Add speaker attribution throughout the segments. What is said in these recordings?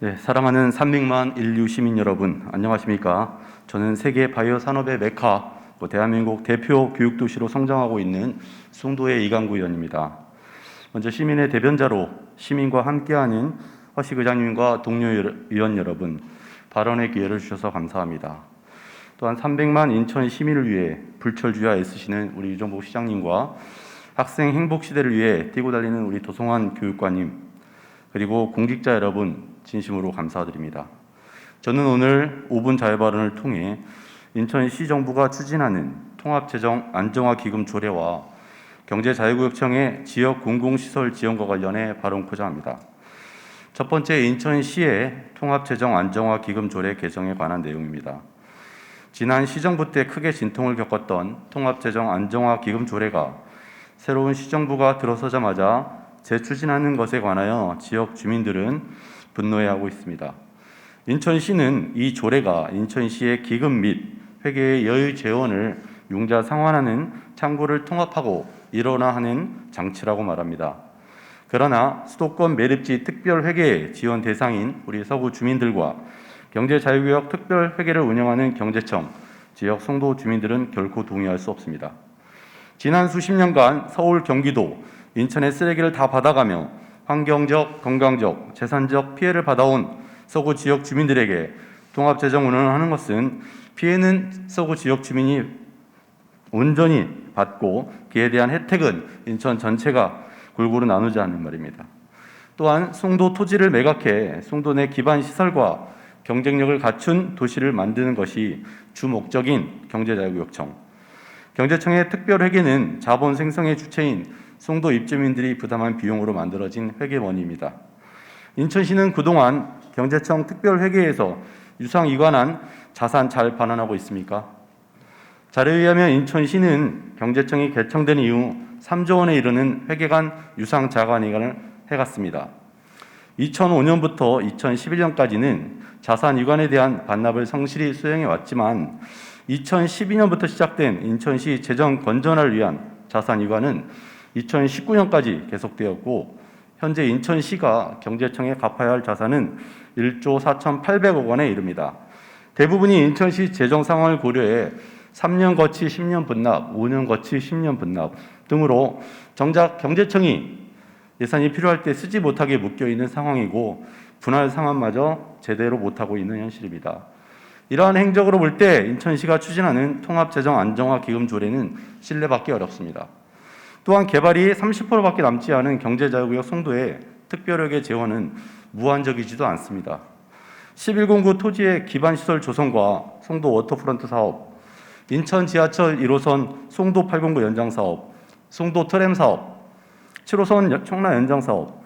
Speaker 1: 네, 사랑하는 300만 인류 시민 여러분, 안녕하십니까? 저는 세계 바이오 산업의 메카, 대한민국 대표 교육도시로 성장하고 있는 송도의 이강구 의원입니다. 먼저 시민의 대변자로 시민과 함께하는 허식 의장님과 동료 의원 여러분, 발언의 기회를 주셔서 감사합니다. 또한 300만 인천 시민을 위해 불철주야 애쓰시는 우리 유정복 시장님과 학생 행복 시대를 위해 뛰고 달리는 우리 도성환 교육관님, 그리고 공직자 여러분 진심으로 감사드립니다. 저는 오늘 5분 자유발언을 통해 인천시 정부가 추진하는 통합재정 안정화 기금 조례와 경제자유구역청의 지역 공공시설 지원과 관련해 발언코자 합니다. 첫 번째, 인천시의 통합재정 안정화 기금 조례 개정에 관한 내용입니다. 지난 시정부 때 크게 진통을 겪었던 통합재정 안정화 기금 조례가 새로운 시정부가 들어서자마자 재추진하는 것에 관하여 지역 주민들은 분노해하고 있습니다. 인천시는 이 조례가 인천시의 기금 및 회계의 여유 재원을 융자 상환하는 창구를 통합하고 일어나 하는 장치라고 말합니다. 그러나 수도권 매립지 특별회계 지원 대상인 우리 서구 주민들과 경제자유구역 특별회계를 운영하는 경제청, 지역 송도 주민들은 결코 동의할 수 없습니다. 지난 수십 년간 서울, 경기도, 인천의 쓰레기를 다 받아가며 환경적, 건강적, 재산적 피해를 받아온 서구 지역 주민들에게 통합재정 운영을 하는 것은 피해는 서구 지역 주민이 온전히 받고 그에 대한 혜택은 인천 전체가 골고루 나누지 않는 말입니다. 또한 송도 토지를 매각해 송도 내 기반 시설과 경쟁력을 갖춘 도시를 만드는 것이 주 목적인 경제자유구역청. 경제청의 특별회계는 자본 생성의 주체인 송도 입주민들이 부담한 비용으로 만들어진 회계원입니다. 인천시는 그동안 경제청 특별회계에서 유상이관한 자산 잘 반환하고 있습니까? 자료에 의하면 인천시는 경제청이 개청된 이후 3조 원에 이르는 회계간 유상 자산이관을 해갔습니다. 2005년부터 2011년까지는 자산 이관에 대한 반납을 성실히 수행해 왔지만 2012년부터 시작된 인천시 재정 건전화를 위한 자산 이관은 2019년까지 계속되었고 현재 인천시가 경제청에 갚아야 할 자산은 1조 4,800억 원에 이릅니다. 대부분이 인천시 재정 상황을 고려해 3년 거치 10년 분납, 5년 거치 10년 분납 등으로 정작 경제청이 예산이 필요할 때 쓰지 못하게 묶여있는 상황이고 분할 상환마저 제대로 못하고 있는 현실입니다. 이러한 행적으로 볼 때 인천시가 추진하는 통합재정 안정화 기금 조례는 신뢰받기 어렵습니다. 또한 개발이 30%밖에 남지 않은 경제자유구역 송도의 특별회계 재원은 무한적이지도 않습니다. 11공구 토지의 기반시설 조성과 송도 워터프런트 사업, 인천 지하철 1호선 송도 809 연장 사업, 송도 트램 사업, 7호선 청라 연장 사업,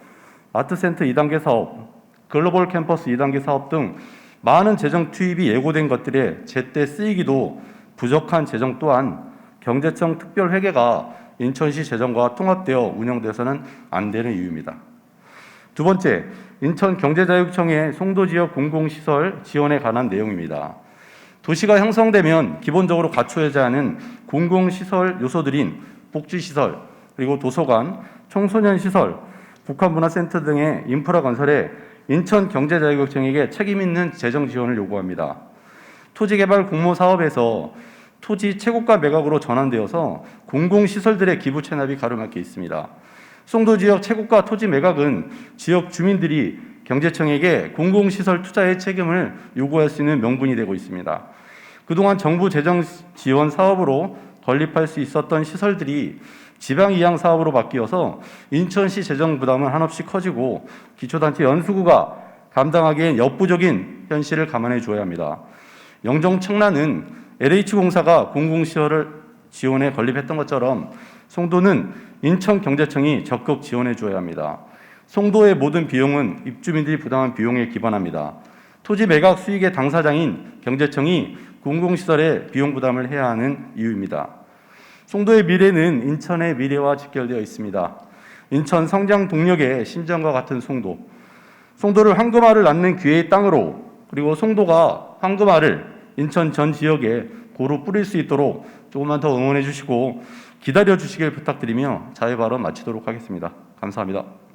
Speaker 1: 아트센터 2단계 사업, 글로벌 캠퍼스 2단계 사업 등 많은 재정 투입이 예고된 것들에 제때 쓰이기도 부족한 재정 또한 경제청 특별회계가 인천시 재정과 통합되어 운영돼서는 안 되는 이유입니다. 두 번째, 인천경제자유구청의 송도지역 공공시설 지원에 관한 내용입니다. 도시가 형성되면 기본적으로 갖춰야 하는 공공시설 요소들인 복지시설, 그리고 도서관, 청소년시설, 북한문화센터 등의 인프라 건설에 인천경제자유구청에게 책임 있는 재정 지원을 요구합니다. 토지개발 공모사업에서 토지 채굴가 매각으로 전환되어서 공공시설들의 기부 체납이 가로막혀 있습니다. 송도 지역 채굴가 토지 매각은 지역 주민들이 경제청에게 공공시설 투자의 책임을 요구할 수 있는 명분이 되고 있습니다. 그동안 정부 재정 지원 사업으로 건립할 수 있었던 시설들이 지방 이양 사업으로 바뀌어서 인천시 재정 부담은 한없이 커지고 기초단체 연수구가 감당하기엔 역부족인 현실을 감안해 줘야 합니다. 영종 청라는 LH공사가 공공시설을 지원에 건립했던 것처럼 송도는 인천경제청이 적극 지원해 줘야 합니다. 송도의 모든 비용은 입주민들이 부담한 비용에 기반합니다. 토지 매각 수익의 당사자인 경제청이 공공시설의 비용 부담을 해야 하는 이유입니다. 송도의 미래는 인천의 미래와 직결되어 있습니다. 인천 성장 동력의 심장과 같은 송도. 송도를 황금알을 낳는 기회의 땅으로, 그리고 송도가 황금알을 인천 전 지역에 고루 뿌릴 수 있도록 조금만 더 응원해 주시고 기다려 주시길 부탁드리며 자유발언 마치도록 하겠습니다. 감사합니다.